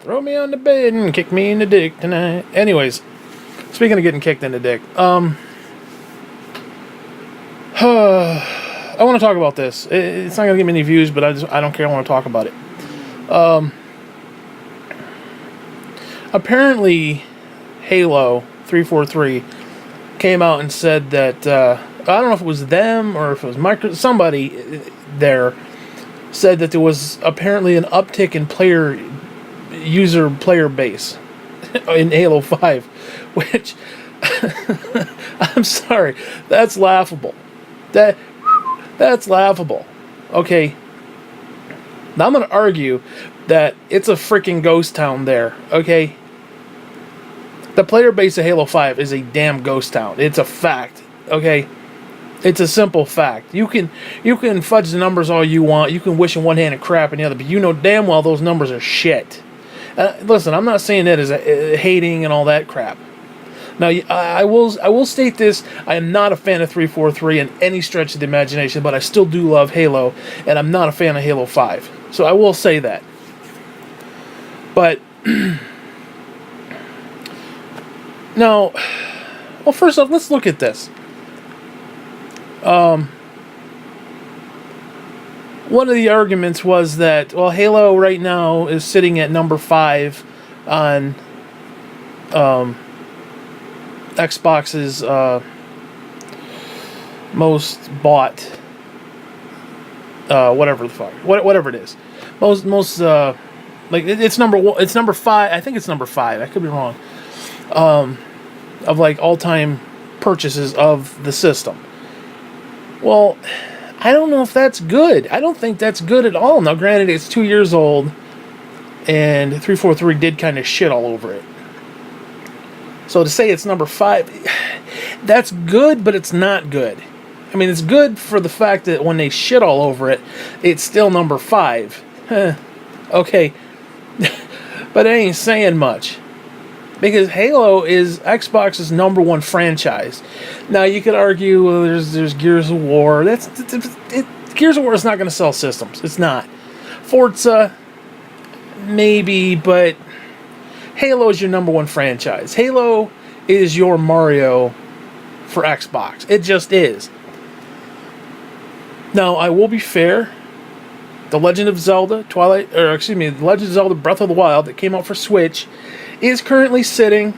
Throw me on the bed and kick me in the dick tonight. Anyways, speaking of getting kicked in the dick, I want to talk about this. It's not going to get me any views, but I don't care. I want to talk about it. Apparently, Halo 343 came out and said that, I don't know if it was them or if it was somebody there said that there was apparently an uptick in player base in Halo 5, which, I'm sorry, that's laughable. That's laughable. Okay. Now I'm going to argue that it's a freaking ghost town there, okay? The player base of Halo 5 is a damn ghost town. It's a fact, okay? It's a simple fact. You can fudge the numbers all you want. You can wish in one hand and crap in the other, but you know damn well those numbers are shit. Listen, I'm not saying that as hating and all that crap. Now, I will state this. I am not a fan of 343 in any stretch of the imagination, but I still do love Halo, and I'm not a fan of Halo 5. So I will say that. But, now, well, first off, let's look at this. One of the arguments was that, well, Halo right now is sitting at number 5 on Xbox's most bought, whatever the fuck, whatever it is, most like it's number 1, it's number 5. I think it's number 5. I could be wrong. Of like all-time purchases of the system. Well, I don't know if that's good. I don't think that's good at all. Now, granted, it's 2 years old, and 343 did kind of shit all over it. So to say it's number 5, that's good, but it's not good. I mean, it's good for the fact that when they shit all over it, it's still number 5. Okay. But it ain't saying much. Because Halo is Xbox's number 1 franchise. Now, you could argue, well, there's Gears of War. Gears of War is not going to sell systems. It's not. Forza, maybe, but Halo is your number 1 franchise. Halo is your Mario for Xbox. It just is. Now, I will be fair. The Legend of Zelda The Legend of Zelda Breath of the Wild that came out for Switch is currently sitting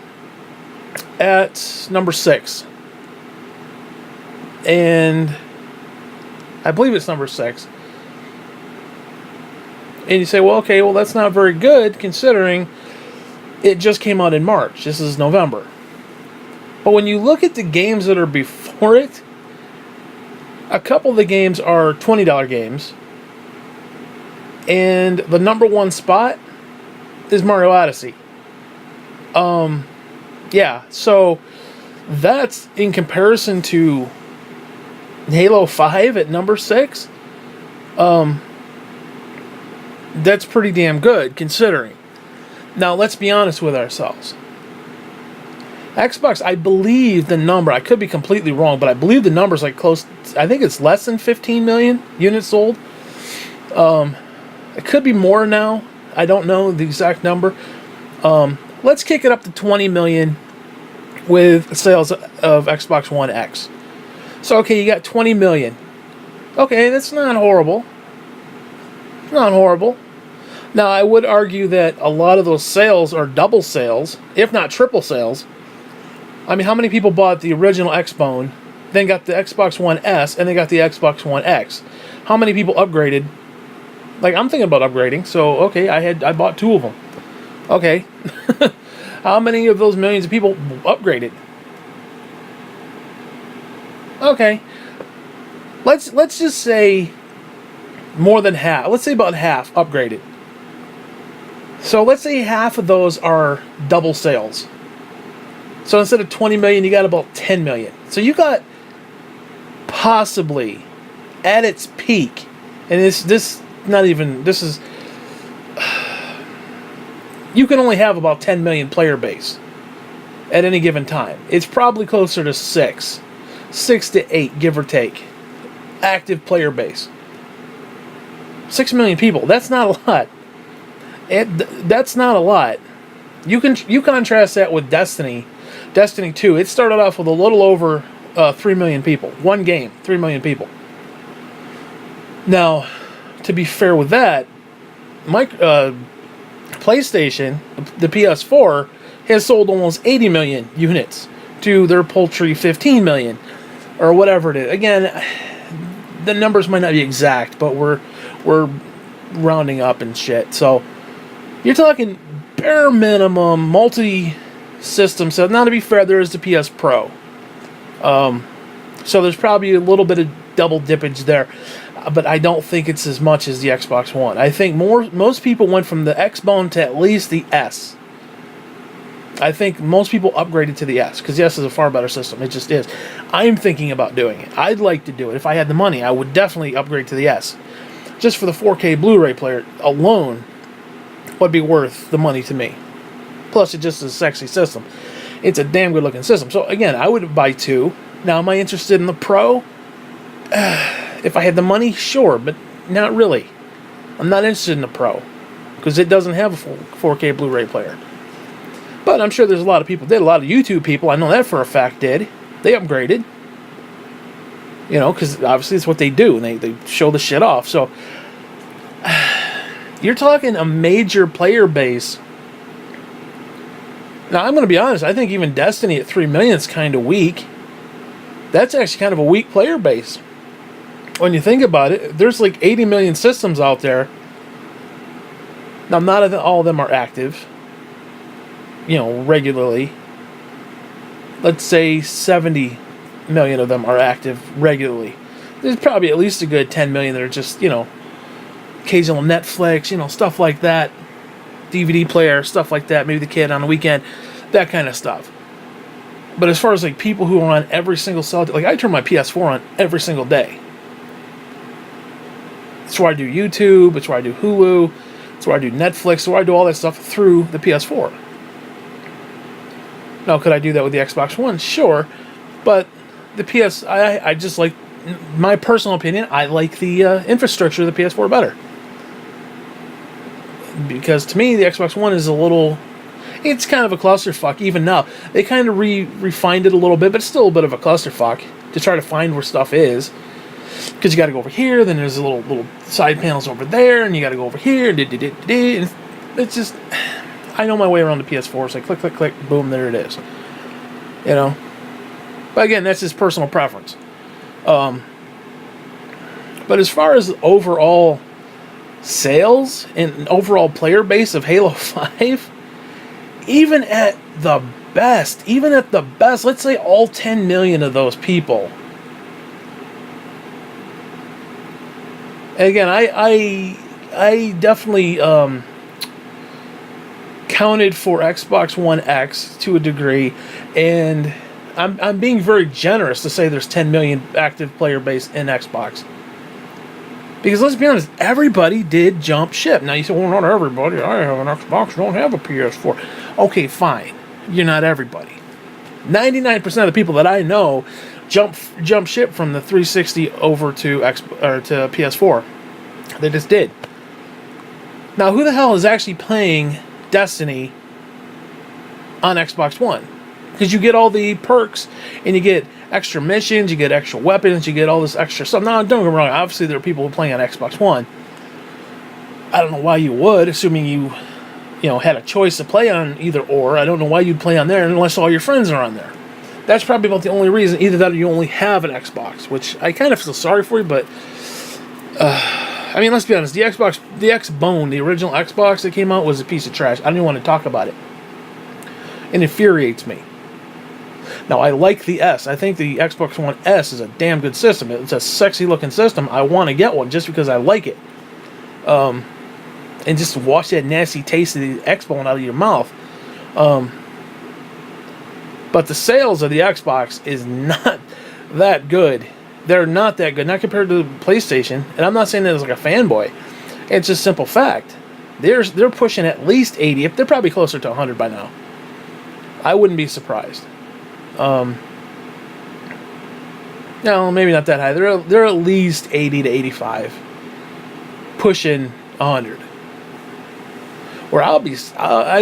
at number 6. And I believe it's number 6. And you say, well, okay, well, that's not very good considering it just came out in March. This is November. But when you look at the games that are before it, a couple of the games are $20 games. And the number 1 spot is Mario Odyssey. Yeah, so that's in comparison to Halo 5 at number 6. That's pretty damn good considering. Now, let's be honest with ourselves. Xbox, I believe the number, I could be completely wrong, but I believe the number's like close, I think it's less than 15 million units sold. It could be more now. I don't know the exact number. Let's kick it up to 20 million with sales of Xbox One X. So, okay, you got 20 million. Okay, that's not horrible. Not horrible. Now, I would argue that a lot of those sales are double sales, if not triple sales. I mean, how many people bought the original Xbone, then got the Xbox One S, and then got the Xbox One X? How many people upgraded? Like, I'm thinking about upgrading, so, okay, I bought 2 of them. Okay. How many of those millions of people upgraded? Okay. Let's just say more than half. Let's say about half upgraded. So let's say half of those are double sales. So instead of 20 million, you got about 10 million. So you got possibly at its peak, and this is, you can only have about 10 million player base at any given time. It's probably closer to 6 to 8, give or take, active player base. 6 million people, that's not a lot. That's not a lot. You contrast that with Destiny 2. It started off with a little over 3 million people. One game, 3 million people. Now, to be fair with that, PlayStation, the PS4, has sold almost 80 million units to their paltry 15 million, or whatever it is. Again, the numbers might not be exact, but we're rounding up and shit. So you're talking bare minimum multi-system. So now, to be fair, there is the PS Pro. So there's probably a little bit of double dippage there, but I don't think it's as much as the Xbox One. I think most people went from the X-Bone to at least the S. I think most people upgraded to the S, because the S is a far better system. It just is. I'm thinking about doing it. I'd like to do it. If I had the money, I would definitely upgrade to the S. Just for the 4K Blu-ray player alone would be worth the money to me. Plus, it just is a sexy system. It's a damn good looking system. So again, I would buy 2. Now, am I interested in the Pro? If I had the money, sure, but not really. I'm not interested in the Pro, because it doesn't have a 4K Blu-ray player. But I'm sure there's a lot of people did. A lot of YouTube people, I know that for a fact, did. They upgraded. You know, because obviously it's what they do, and they show the shit off. So, you're talking a major player base. Now, I'm going to be honest. I think even Destiny at 3 million is kind of weak. That's actually kind of a weak player base. When you think about it, there's like 80 million systems out there. Now, not all of them are active, you know, regularly. Let's say 70 million of them are active regularly. There's probably at least a good 10 million that are just, you know, occasional Netflix, you know, stuff like that. DVD player, stuff like that. Maybe the kid on the weekend, that kind of stuff. But as far as like people who are on every single cell, like I turn my PS4 on every single day. It's where I do YouTube, it's where I do Hulu, it's where I do Netflix, it's where I do all that stuff through the PS4. Now, could I do that with the Xbox One? Sure. But the I just like, my personal opinion, I like the infrastructure of the PS4 better. Because to me, the Xbox One is it's kind of a clusterfuck even now. They kind of refined it a little bit, but it's still a bit of a clusterfuck to try to find where stuff is. Because you got to go over here, then there's a little side panels over there, and you got to go over here, and it's just, I know my way around the PS4. It's like click, click, click, boom, there it is. You know? But again, that's just personal preference. But as far as overall sales and overall player base of Halo 5, even at the best, let's say all 10 million of those people. Again, I definitely counted for Xbox One X to a degree, and I'm being very generous to say there's 10 million active player base in Xbox. Because let's be honest, everybody did jump ship. Now you say, well, not everybody. I have an Xbox, don't have a PS4. Okay, fine. You're not everybody. 99% of the people that I know jump ship from the 360 over to to PS4. They just did. Now, who the hell is actually playing Destiny on Xbox One? Because you get all the perks, and you get extra missions, you get extra weapons, you get all this extra stuff. Now, don't get me wrong, obviously there are people who play on Xbox One. I don't know why you would, assuming you had a choice to play on either or. I don't know why you'd play on there unless all your friends are on there. That's probably about the only reason. Either that or you only have an Xbox, which I kind of feel sorry for you, but I mean, let's be honest, the X-Bone, the original Xbox that came out, was a piece of trash. I don't even want to talk about it. It infuriates me. Now, I like the S. I think the Xbox One S is a damn good system. It's a sexy-looking system. I want to get one just because I like it. And just wash that nasty taste of the X-Bone out of your mouth. But the sales of the Xbox is not that good. They're not that good. Not compared to the PlayStation. And I'm not saying that as like a fanboy. It's just simple fact. They're pushing at least 80. They're probably closer to 100 by now. I wouldn't be surprised. No, maybe not that high. They're at least 80 to 85. Pushing 100. Where I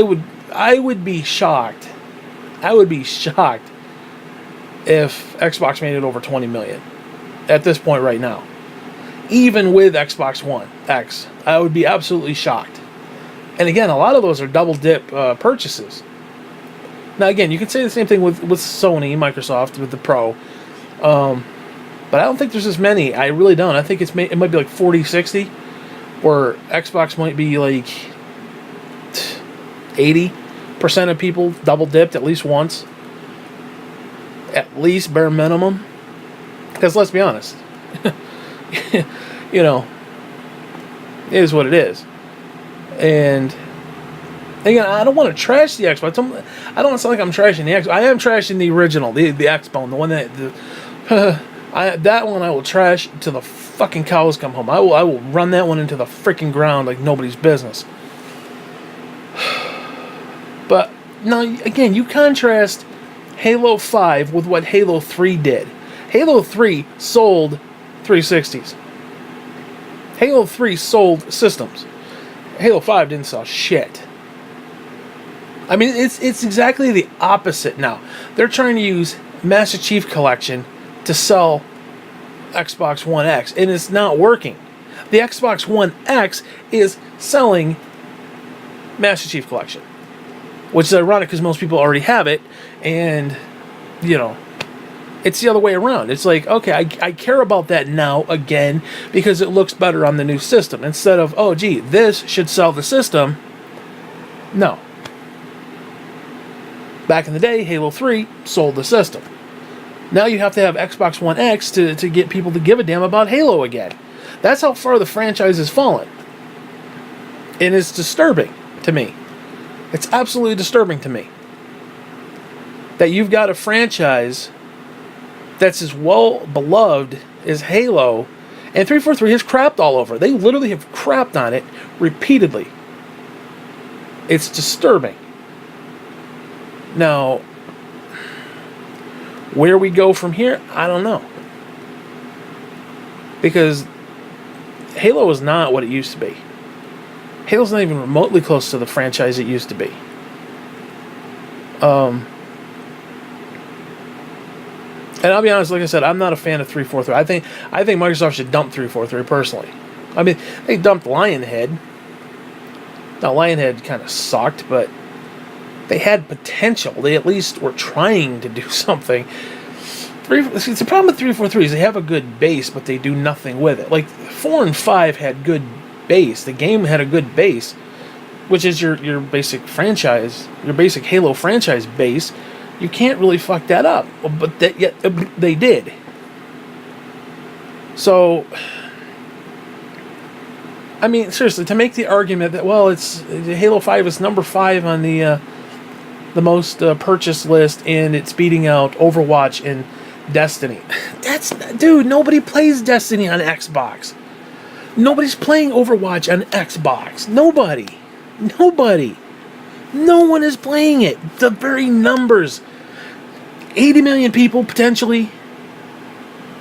would be shocked. I would be shocked if Xbox made it over 20 million at this point right now. Even with Xbox One X, I would be absolutely shocked. And again, a lot of those are double dip purchases. Now again, you can say the same thing with Sony, Microsoft, with the Pro. But I don't think there's as many. I really don't. I think it might be like 40, 60. Where Xbox might be like 80% of people double dipped at least once. At least bare minimum. Because let's be honest. You know, it is what it is. And again, I don't want to trash the Xbox. I don't sound like I'm trashing the Xbox. I am trashing the original, the Xbone, the one that one I will trash till the fucking cows come home. I will run that one into the freaking ground like nobody's business. But now again, you contrast Halo 5 with what Halo 3 did. Halo 3 sold 360s. Halo 3 sold systems. Halo 5 didn't sell shit. I mean, it's exactly the opposite now. They're trying to use Master Chief Collection to sell Xbox One X, and it's not working. The Xbox One X is selling Master Chief Collection, which is ironic because most people already have it, and, you know, it's the other way around. It's like, okay, I care about that now again because it looks better on the new system. Instead of, oh, gee, this should sell the system. No. Back in the day, Halo 3 sold the system. Now you have to have Xbox One X to get people to give a damn about Halo again. That's how far the franchise has fallen. And it's disturbing to me. It's absolutely disturbing to me that you've got a franchise that's as well beloved as Halo, and 343 has crapped all over. They literally have crapped on it repeatedly. It's disturbing. Now, where we go from here, I don't know. Because Halo is not what it used to be. Halo's not even remotely close to the franchise it used to be. And I'll be honest, like I said, I'm not a fan of 343. I think Microsoft should dump 343 personally. I mean, they dumped Lionhead. Now, Lionhead kind of sucked, but they had potential. They at least were trying to do something. It's the problem with 343 is they have a good base, but they do nothing with it. Like 4 and 5 had good base. The game had a good base, which is your basic franchise, your basic Halo franchise base. You can't really fuck that up, but yet they did. So, I mean, seriously, to make the argument that, well, it's Halo 5 is number 5 on the most purchased list, and it's beating out Overwatch and Destiny. Dude, nobody plays Destiny on Xbox. Nobody's playing Overwatch on Xbox. Nobody. No one is playing it. The very numbers. 80 million people, potentially.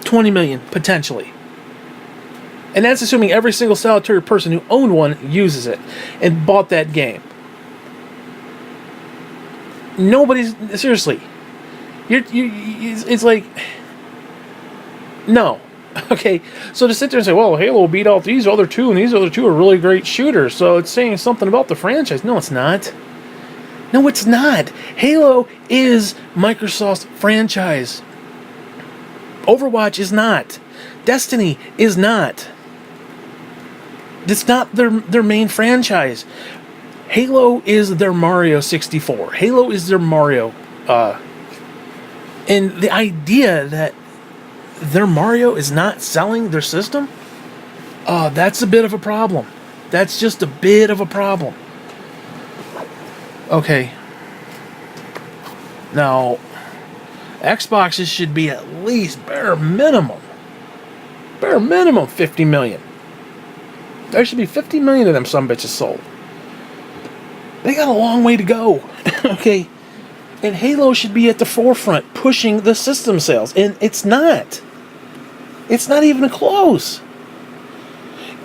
20 million, potentially. And that's assuming every single solitary person who owned one uses it and bought that game. Nobody's... Seriously. It's like... No. Okay, so to sit there and say, well, Halo beat out these other two, and these other two are really great shooters, so it's saying something about the franchise. No, it's not. No, it's not. Halo is Microsoft's franchise. Overwatch is not. Destiny is not. It's not their main franchise. Halo is their Mario 64. Halo is their Mario. And the idea that their Mario is not selling their system, that's a bit of a problem. That's just a bit of a problem. Okay. Now, Xboxes should be at least bare minimum 50 million. There should be 50 million of them sumbitches sold. They got a long way to go. Okay. And Halo should be at the forefront pushing the system sales. And it's not. It's not even close.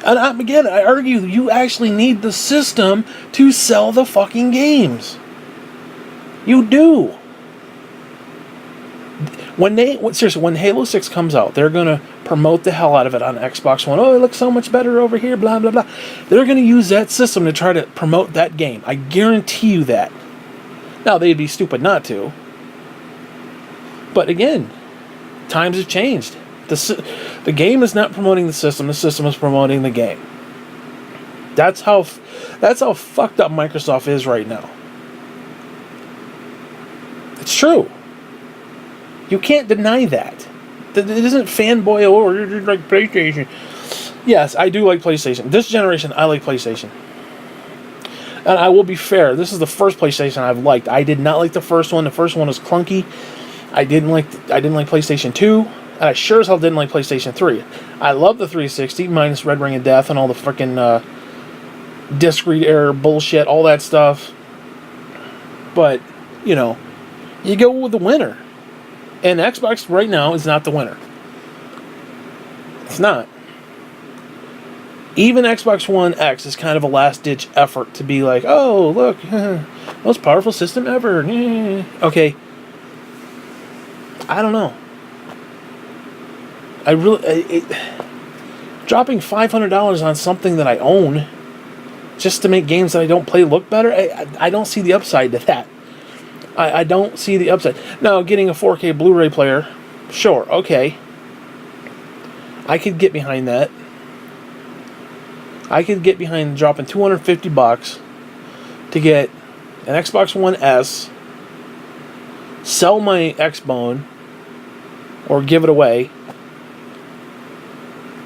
And again, I argue you actually need the system to sell the fucking games. You do. When Halo 6 comes out, they're going to promote the hell out of it on Xbox One. Oh, it looks so much better over here, blah, blah, blah. They're going to use that system to try to promote that game. I guarantee you that. Now, they'd be stupid not to. But again, times have changed. The game is not promoting the system is promoting the game. That's how fucked up Microsoft is right now. It's true. You can't deny that. It isn't fanboy or you're like PlayStation. Yes, I do like PlayStation. This generation, I like PlayStation. And I will be fair, this is the first PlayStation I've liked. I did not like the first one. The first one was clunky. I didn't like PlayStation 2. And I sure as hell didn't like PlayStation 3. I love the 360, minus Red Ring of Death and all the freaking disc read error bullshit, all that stuff. But, you know, you go with the winner. And Xbox right now is not the winner. It's not. Even Xbox One X is kind of a last-ditch effort to be like, oh, look, most powerful system ever. Okay. I don't know. Dropping $500 on something that I own just to make games that I don't play look better, I don't see the upside to that. I don't see the upside. Now, getting a 4K Blu-ray player, sure, okay. I could get behind that. I could get behind dropping $250 to get an Xbox One S, sell my Xbone, or give it away.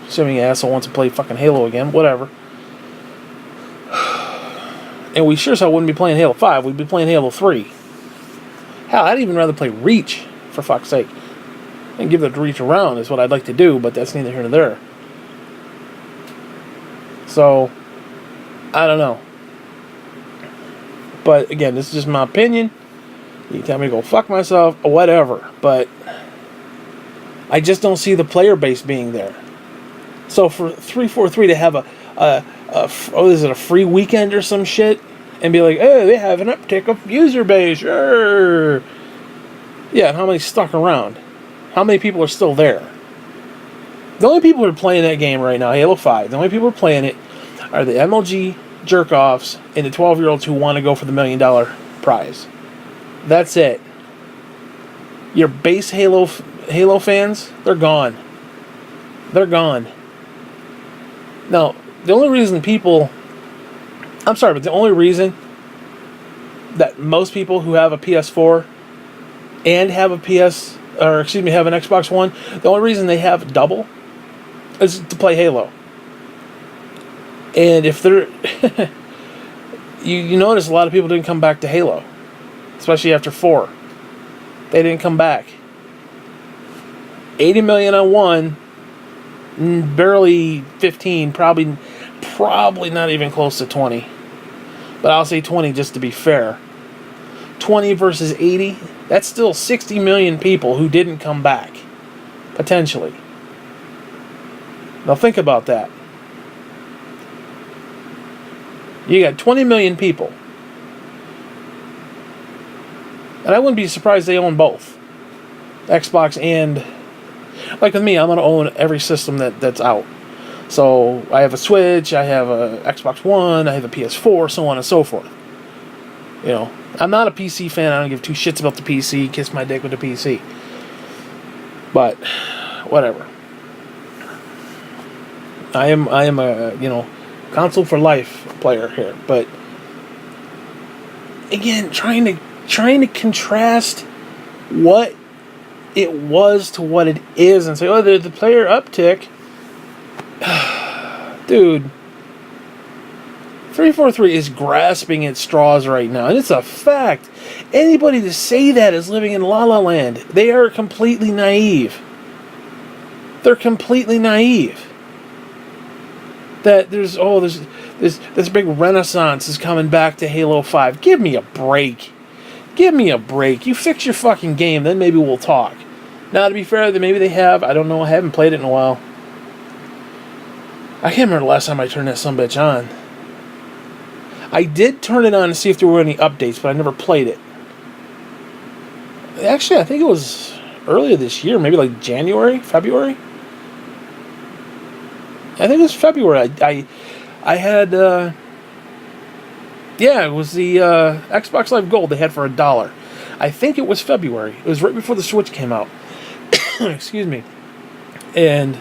Assuming an asshole wants to play fucking Halo again, whatever. And we sure as hell wouldn't be playing Halo 5, we'd be playing Halo 3. Hell, I'd even rather play Reach, for fuck's sake. And give it a reach around is what I'd like to do, but that's neither here nor there. So, I don't know. But again, this is just my opinion. You can tell me to go fuck myself, or whatever. But I just don't see the player base being there. So for 343 to have a free weekend or some shit, and be like, oh, they have an uptick of user base, sure. Yeah, and how many stuck around? How many people are still there? The only people who are playing that game right now, Halo 5, the only people who are playing it are the MLG jerk-offs and the 12-year-olds who want to go for the $1 million prize. That's it. Your base Halo fans, they're gone. They're gone. Now, the only reason the only reason that most people who have a PS4 and have an Xbox One, the only reason they have double is to play Halo. And if they're you notice a lot of people didn't come back to Halo, especially after 4. They didn't come back. 80 million on one, barely 15, probably not even close to 20. But I'll say 20 just to be fair. 20 versus 80, that's still 60 million people who didn't come back. Potentially. Now think about that. You got 20 million people. And I wouldn't be surprised they own both. Xbox and... Like with me, I'm going to own every system that's out. So I have a Switch, I have a Xbox One, I have a PS4, so on and so forth. You know, I'm not a PC fan. I don't give two shits about the PC. Kiss my dick with the PC. But whatever. I am a console for life player here. But again, trying to contrast what it was to what it is and say, oh, the player uptick. Dude, 343 is grasping at straws right now, and it's a fact. Anybody to say that is living in La La Land. They are completely naive. They're completely naive. That there's this big renaissance is coming back to Halo 5. Give me a break. Give me a break. You fix your fucking game, then maybe we'll talk. Now, to be fair, maybe they have. I don't know. I haven't played it in a while. I can't remember the last time I turned that sumbitch on. I did turn it on to see if there were any updates, but I never played it. Actually, I think it was earlier this year, maybe like January, February. I think it was February. I had, yeah, it was the Xbox Live Gold they had for $1. I think it was February. It was right before the Switch came out. Excuse me. And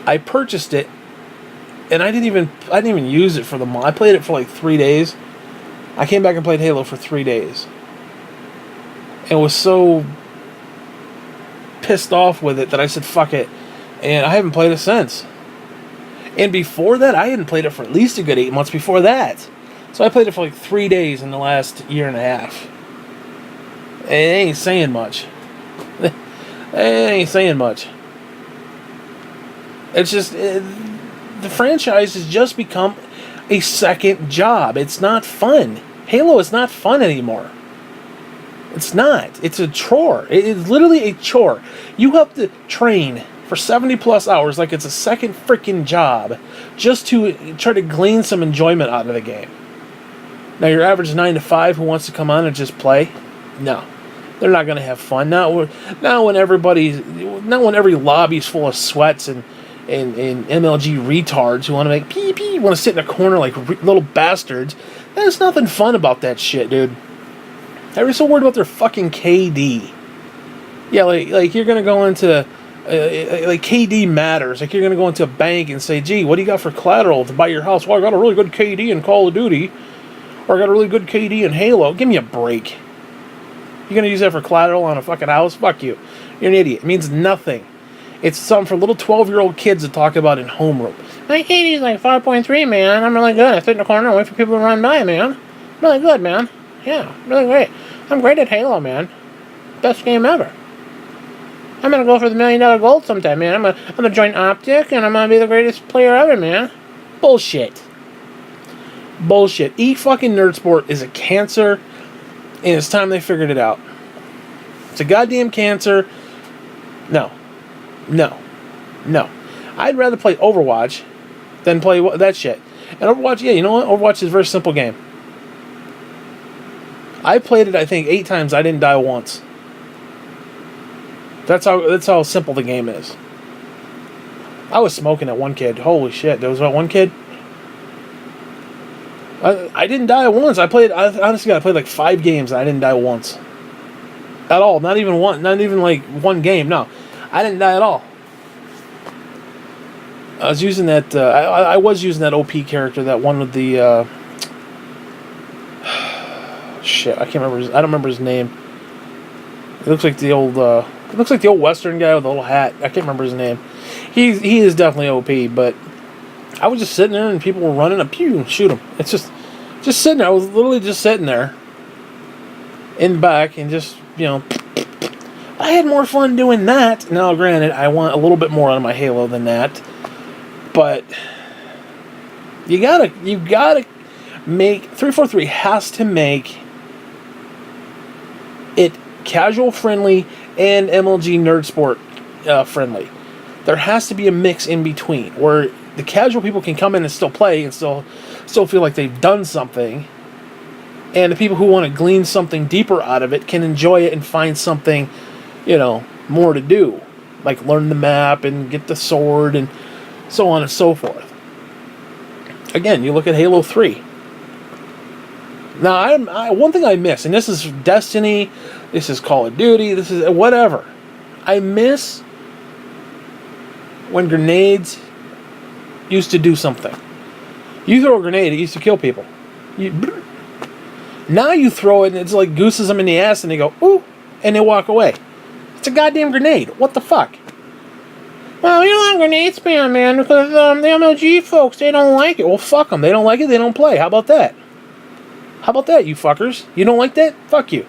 I purchased it, and I didn't even use it for the month. I played it for like 3 days. I came back and played Halo for 3 days. And was so pissed off with it that I said, fuck it. And I haven't played it since. And before that, I hadn't played it for at least a good 8 months before that. So I played it for like 3 days in the last year and a half. It ain't saying much. It ain't saying much. It's just, the franchise has just become a second job. It's not fun. Halo is not fun anymore. It's not. It's a chore. It is literally a chore. You have to train for 70 plus hours like it's a second freaking job just to try to glean some enjoyment out of the game. Now, your average 9 to 5 who wants to come on and just play, no. They're not going to have fun. Not when every lobby's full of sweats and MLG retards who want to make pee-pee, want to sit in a corner like little bastards. There's nothing fun about that shit, dude. They're so worried about their fucking KD. Yeah, like you're going to go into, like KD matters. Like you're going to go into a bank and say, gee, what do you got for collateral to buy your house? Well, I got a really good KD in Call of Duty. Or I got a really good KD in Halo. Give me a break. You're going to use that for collateral on a fucking house? Fuck you. You're an idiot. It means nothing. It's something for little 12-year-old kids to talk about in homeroom. My KD's like 5.3, man. I'm really good. I sit in the corner and wait for people to run by, man. Really good, man. Yeah, really great. I'm great at Halo, man. Best game ever. I'm going to go for the $1 million gold sometime, man. I'm gonna join Optic, and I'm going to be the greatest player ever, man. Bullshit. Bullshit. eFucking-NERDsport is a cancer, and it's time they figured it out. It's a goddamn cancer. No. I'd rather play Overwatch than play that shit. And Overwatch, yeah, you know what? Overwatch is a very simple game. I played it, I think, 8 times. I didn't die once. That's how simple the game is. I was smoking at one kid. Holy shit. There was that one kid. I didn't die once. Honestly, I played like 5 games and I didn't die once. At all. Not even one. Not even like one game. No. I didn't die at all. I was using that. I was using that OP character, that one with the. Shit, I can't remember. I don't remember his name. It looks like the old. It looks like the old Western guy with the little hat. I can't remember his name. He is definitely OP, but I was just sitting there and people were running up, pew, shoot him. It's just sitting there. I was literally just sitting there in the back and just, you know. I had more fun doing that. Now, granted, I want a little bit more out of my Halo than that, but you gotta make 343 has to make it casual friendly and MLG NERDsport friendly. There has to be a mix in between where the casual people can come in and still play and still feel like they've done something, and the people who want to glean something deeper out of it can enjoy it and find something, you know, more to do, like learn the map and get the sword and so on and so forth. Again, you look at Halo 3. Now, one thing I miss, and this is Destiny, this is Call of Duty, this is whatever. I miss when grenades used to do something. You throw a grenade, it used to kill people. Now you throw it and it's like gooses them in the ass and they go, ooh, and they walk away. It's a goddamn grenade. What the fuck? Well, you don't have grenade spam, man, because the MLG folks, they don't like it. Well, fuck them. They don't like it, they don't play. How about that? How about that, you fuckers? You don't like that? Fuck you.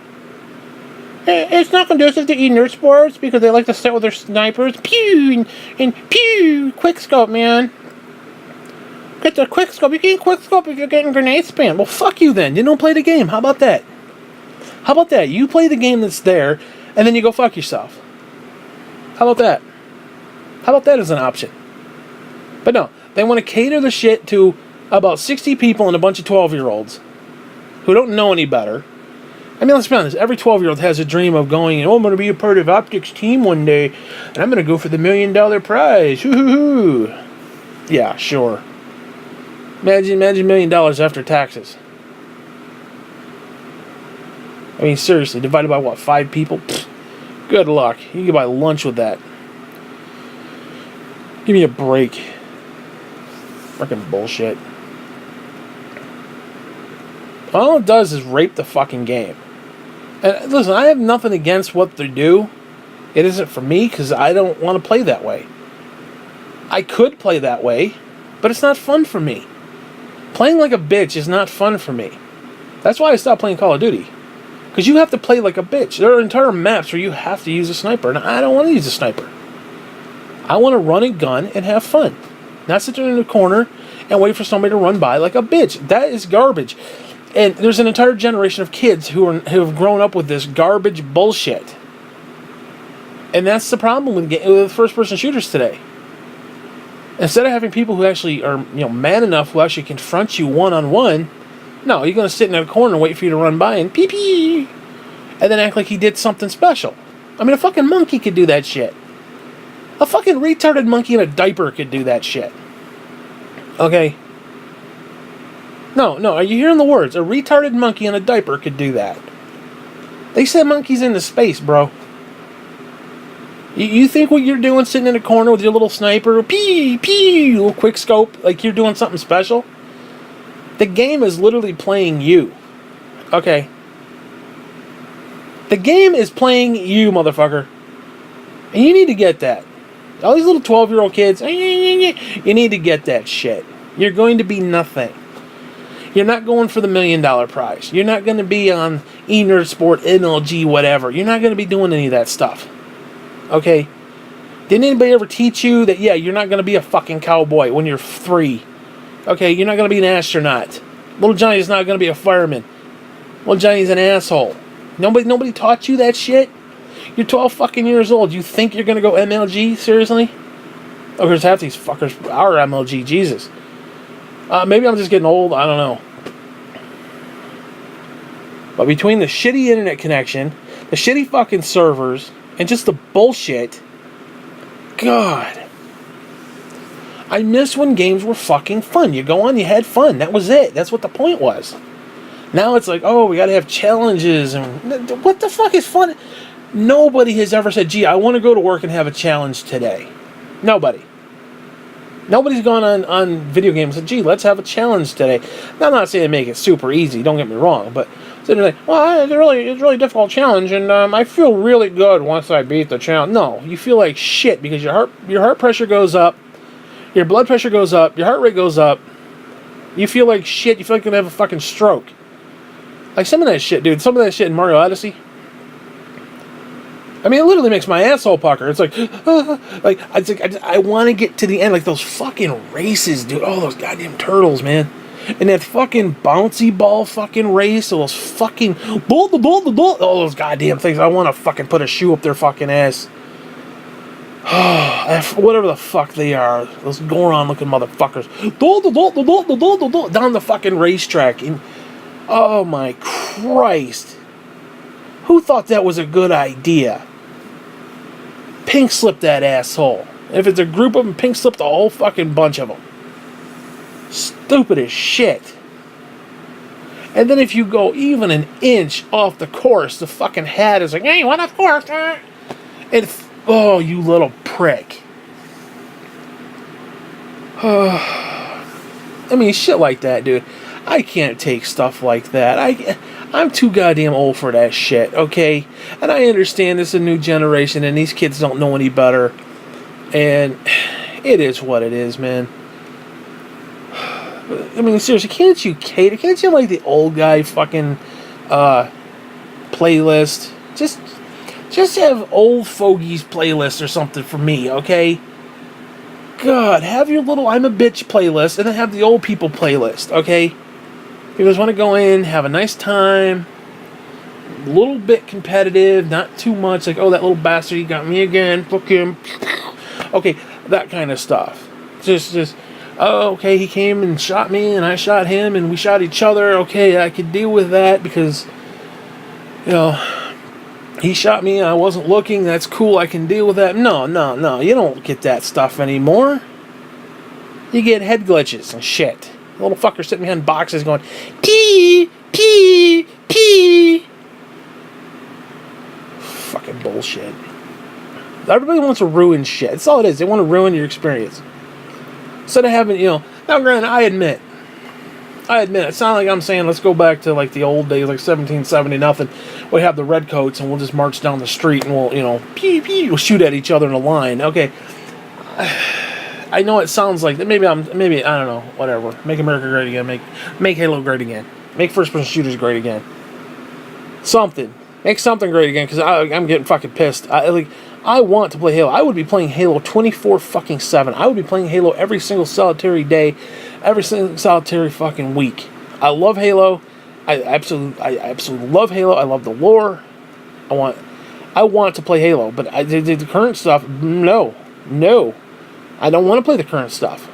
It's not conducive to eNERDsports because they like to sit with their snipers. Pew! And pew! Quickscope, man. Get the quickscope. You can't quickscope if you're getting grenade spam. Well, fuck you then. You don't play the game. How about that? How about that? You play the game that's there, and then you go fuck yourself. How about that? How about that as an option? But no, they want to cater the shit to about 60 people and a bunch of 12-year-olds who don't know any better. I mean, let's be honest. Every 12-year-old has a dream of going, I'm going to be a part of Optic's team one day, and I'm going to go for the $1 million prize. Hoo-hoo-hoo. Yeah, sure. Imagine $1 million after taxes. I mean, seriously, divided by what, 5 people? Pfft, good luck. You can buy lunch with that. Give me a break. Freaking bullshit. All it does is rape the fucking game. And listen, I have nothing against what they do. It isn't for me because I don't want to play that way. I could play that way, but it's not fun for me. Playing like a bitch is not fun for me. That's why I stopped playing Call of Duty. Because you have to play like a bitch. There are entire maps where you have to use a sniper, and I don't want to use a sniper. I want to run a gun and have fun. Not sit there in the corner and wait for somebody to run by like a bitch. That is garbage. And there's an entire generation of kids who have grown up with this garbage bullshit. And that's the problem with first-person shooters today. Instead of having people who actually are, man enough who actually confront you one-on-one, no, you're going to sit in a corner and wait for you to run by and pee-pee, and then act like he did something special. I mean, a fucking monkey could do that shit. A fucking retarded monkey in a diaper could do that shit. Okay? No, are you hearing the words? A retarded monkey in a diaper could do that. They sent monkeys into space, bro. You think what you're doing sitting in a corner with your little sniper, little quick scope, like you're doing something special? The game is literally playing you. Okay? The game is playing you, motherfucker. And you need to get that. All these little 12-year-old kids, you need to get that shit. You're going to be nothing. You're not going for the $1 million prize. You're not going to be on eNERDsports, NLG, whatever. You're not going to be doing any of that stuff. Okay? Didn't anybody ever teach you that, you're not going to be a fucking cowboy when you're 3? Okay, you're not going to be an astronaut. Little Johnny's not going to be a fireman. Little Johnny's an asshole. Nobody taught you that shit? You're 12 fucking years old. You think you're going to go MLG? Seriously? Oh, because half these fuckers are MLG. Jesus. Maybe I'm just getting old. I don't know. But between the shitty internet connection, the shitty fucking servers, and just the bullshit, God. I miss when games were fucking fun. You go on, you had fun. That was it. That's what the point was. Now it's like, we got to have challenges. And what the fuck is fun? Nobody has ever said, gee, I want to go to work and have a challenge today. Nobody. Nobody's gone on video games and said, gee, let's have a challenge today. Now, I'm not saying to make it super easy, don't get me wrong, but so they're like, it's a really difficult challenge, and I feel really good once I beat the challenge. No, you feel like shit because your heart pressure goes up, your blood pressure goes up, your heart rate goes up. You feel like shit. You feel like you're going to have a fucking stroke. Like some of that shit, dude. Some of that shit in Mario Odyssey. I mean, it literally makes my asshole pucker. It's like, I want to get to the end. Like those fucking races, dude. Oh, those goddamn turtles, man. And that fucking bouncy ball fucking race. Those fucking all those goddamn things. I want to fucking put a shoe up their fucking ass. Whatever the fuck they are. Those Goron looking motherfuckers. Down the fucking racetrack. And, oh my Christ. Who thought that was a good idea? Pink slip that asshole. If it's a group of them, pink slip the whole fucking bunch of them. Stupid as shit. And then if you go even an inch off the course, the fucking hat is like, hey, what off course? And oh, you little prick. I mean, shit like that, dude. I can't take stuff like that. I'm too goddamn old for that shit, okay? And I understand this is a new generation and these kids don't know any better. And it is what it is, man. I mean, seriously, can't you cater? Can't you like the old guy fucking playlist? Just have old fogies playlist or something for me, okay? God, have your little I'm a bitch playlist and then have the old people playlist, okay? You guys want to go in, have a nice time, a little bit competitive, not too much, like, oh, that little bastard, he got me again, fuck him. Okay, that kind of stuff. Just, oh, okay, he came and shot me, and I shot him, and we shot each other. Okay, I could deal with that because, you know, he shot me, and I wasn't looking. That's cool. I can deal with that. No. You don't get that stuff anymore. You get head glitches and shit. The little fucker sitting behind boxes going, pee, pee, pee. Fucking bullshit. Everybody wants to ruin shit. That's all it is. They want to ruin your experience. Instead of having, now granted, I admit, it's not like I'm saying let's go back to like the old days, like 1770 nothing. We have the redcoats and we'll just march down the street and we'll, pee, pee, we'll shoot at each other in a line. Okay. I know it sounds like that. Maybe I don't know, whatever. Make America great again. Make Halo great again. Make first-person shooters great again. Something. Make something great again, because I'm getting fucking pissed. I want to play Halo. I would be playing Halo 24-7. I would be playing Halo every single solitary day, every single solitary fucking week. I love Halo. I absolutely love Halo. I love the lore. I want to play Halo, but the current stuff, no. I don't want to play the current stuff.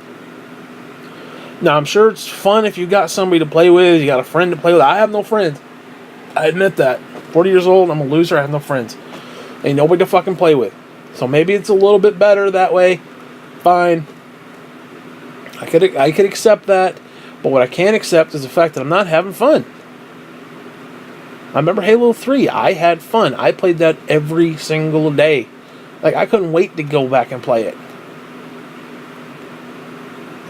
Now, I'm sure it's fun if you got somebody to play with, you got a friend to play with. I have no friends. I admit that. 40 years old, I'm a loser, I have no friends. Ain't nobody to fucking play with. So maybe it's a little bit better that way. Fine. I could accept that. But what I can't accept is the fact that I'm not having fun. I remember Halo 3. I had fun. I played that every single day. Like, I couldn't wait to go back and play it.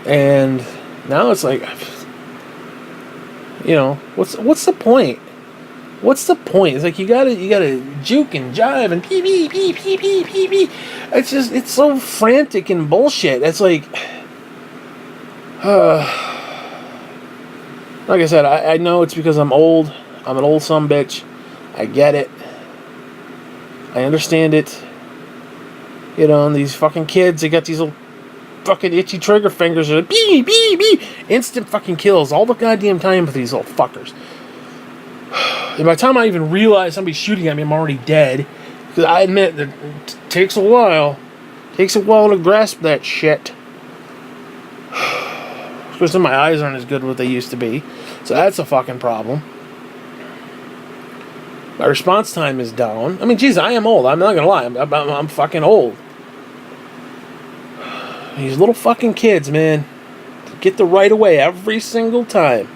And now it's like, what's the point? What's the point? It's like you gotta juke and jive and pee. It's so frantic and bullshit. It's like, like I said, I know it's because I'm old. I'm an old sumbitch. I get it. I understand it. And these fucking kids, they got these little fucking itchy trigger fingers. Are like, beep. Instant fucking kills all the goddamn time with these little fuckers. And by the time I even realize somebody's shooting at me, I'm already dead. Because I admit that it takes a while. It takes a while to grasp that shit. Especially my eyes aren't as good as what they used to be. So that's a fucking problem. My response time is down. I mean, geez, I am old. I'm not gonna lie. I'm fucking old. These little fucking kids, man. Get the right away every single time.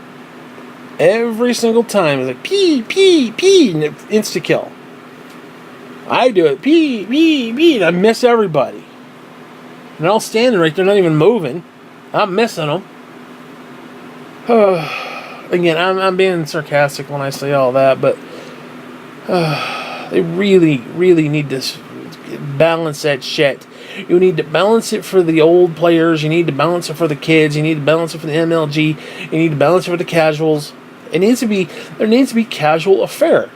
Every single time. It's like, pee, and insta-kill. I do it, pee, and I miss everybody. And they're all standing right there, not even moving. I'm missing them. Again, I'm being sarcastic when I say all that, but they really need to balance that shit. You need to balance it for the old players. You need to balance it for the kids. You need to balance it for the MLG. You need to balance it for the casuals. There needs to be casual affair.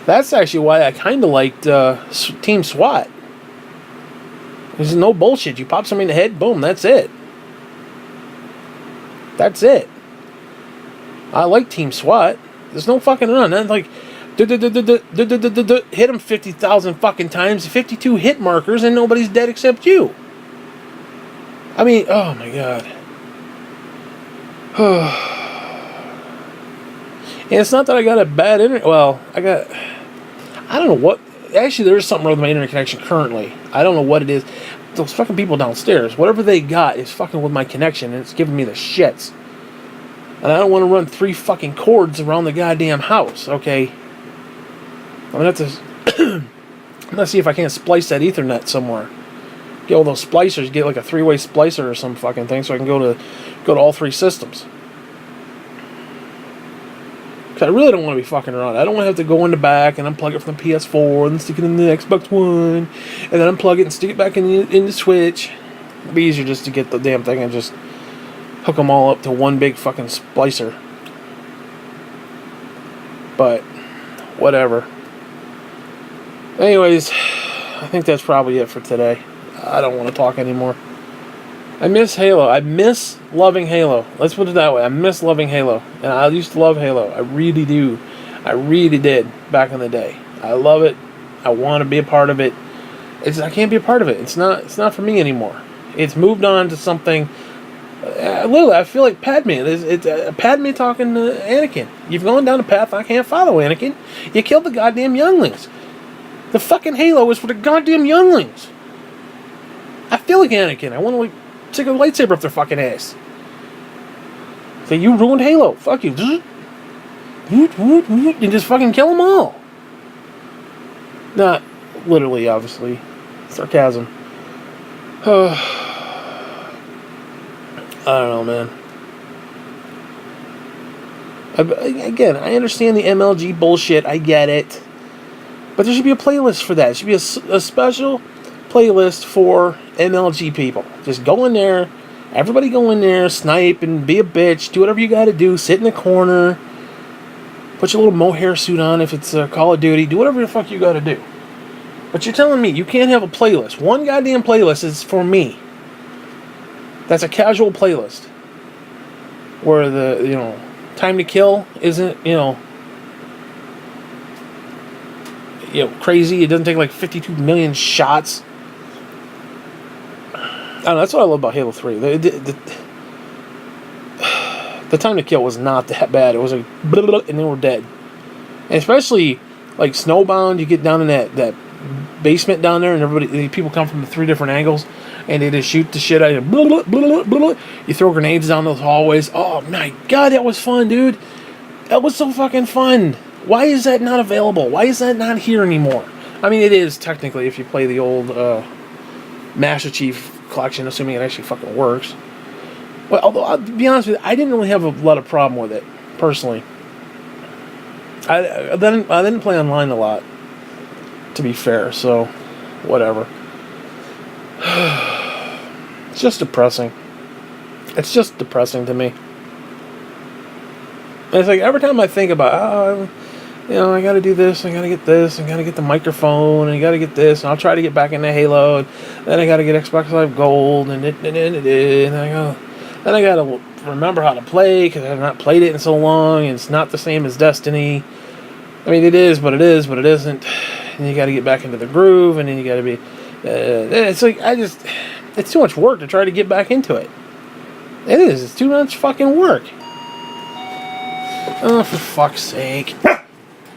That's actually why I kind of liked Team SWAT. There's no bullshit. You pop somebody in the head, boom, that's it. That's it. I like Team SWAT. There's no fucking run. That's like, hit him 50,000 fucking times, 52 hit markers, and nobody's dead except you. I mean, oh my god. And it's not that I got a bad internet. Well, I don't know what. Actually, there's something wrong with my internet connection currently. I don't know what it is. Those fucking people downstairs, whatever they got is fucking with my connection, and it's giving me the shits. And I don't want to run 3 fucking cords around the goddamn house, okay? I'm gonna have to. I'm gonna see if I can't splice that Ethernet somewhere. Get all those splicers, get like a 3-way splicer or some fucking thing, so I can go to all 3 systems. Cause I really don't want to be fucking around. I don't want to have to go in the back and unplug it from the PS4 and stick it in the Xbox One, and then unplug it and stick it back in the Switch. It'd be easier just to get the damn thing and just hook them all up to one big fucking splicer. But whatever. Anyways, I think that's probably it for today. I don't want to talk anymore. I miss Halo. I miss loving Halo. Let's put it that way. I miss loving Halo. And I used to love Halo. I really do. I really did back in the day. I love it. I want to be a part of it. I can't be a part of it. It's not for me anymore. It's moved on to something. Literally, I feel like Padme. It's Padme talking to Anakin. You've gone down a path I can't follow, Anakin. You killed the goddamn younglings. The fucking Halo is for the goddamn younglings. I feel like Anakin. I want to, like, stick a lightsaber up their fucking ass. Say, you ruined Halo. Fuck you. And just fucking kill them all. Not literally, obviously. Sarcasm. I don't know, man. Again, I understand the MLG bullshit. I get it. But there should be a playlist for that. There should be a special playlist for MLG people. Just go in there. Everybody go in there, snipe, and be a bitch. Do whatever you gotta do. Sit in the corner. Put your little mohair suit on if it's Call of Duty. Do whatever the fuck you gotta do. But you're telling me you can't have a playlist. One goddamn playlist is for me. That's a casual playlist. Where the, time to kill isn't, crazy. It doesn't take like 52 million shots. I don't know, that's what I love about Halo 3. The time to kill was not that bad. It was like, and then we're dead. And especially, like, Snowbound, you get down in that basement down there, and people come from the 3 different angles, and they just shoot the shit out of you. You throw grenades down those hallways. Oh my god, that was fun, dude. That was so fucking fun. Why is that not available? Why is that not here anymore? I mean, it is technically if you play the old Master Chief Collection, assuming it actually fucking works. Well, although, I'll be honest with you, I didn't really have a lot of problem with it, personally. I didn't play online a lot, to be fair, so whatever. It's just depressing. It's just depressing to me. And it's like every time I think about, I gotta do this, I gotta get this, I gotta get the microphone, and I gotta get this, and I'll try to get back into Halo, and then I gotta get Xbox Live Gold, and then I gotta remember how to play, because I've not played it in so long, and it's not the same as Destiny. I mean, it is, but it isn't. And you gotta get back into the groove, and then you gotta be, it's like, it's too much work to try to get back into it. It is, it's too much fucking work. Oh, for fuck's sake.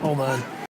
Hold on.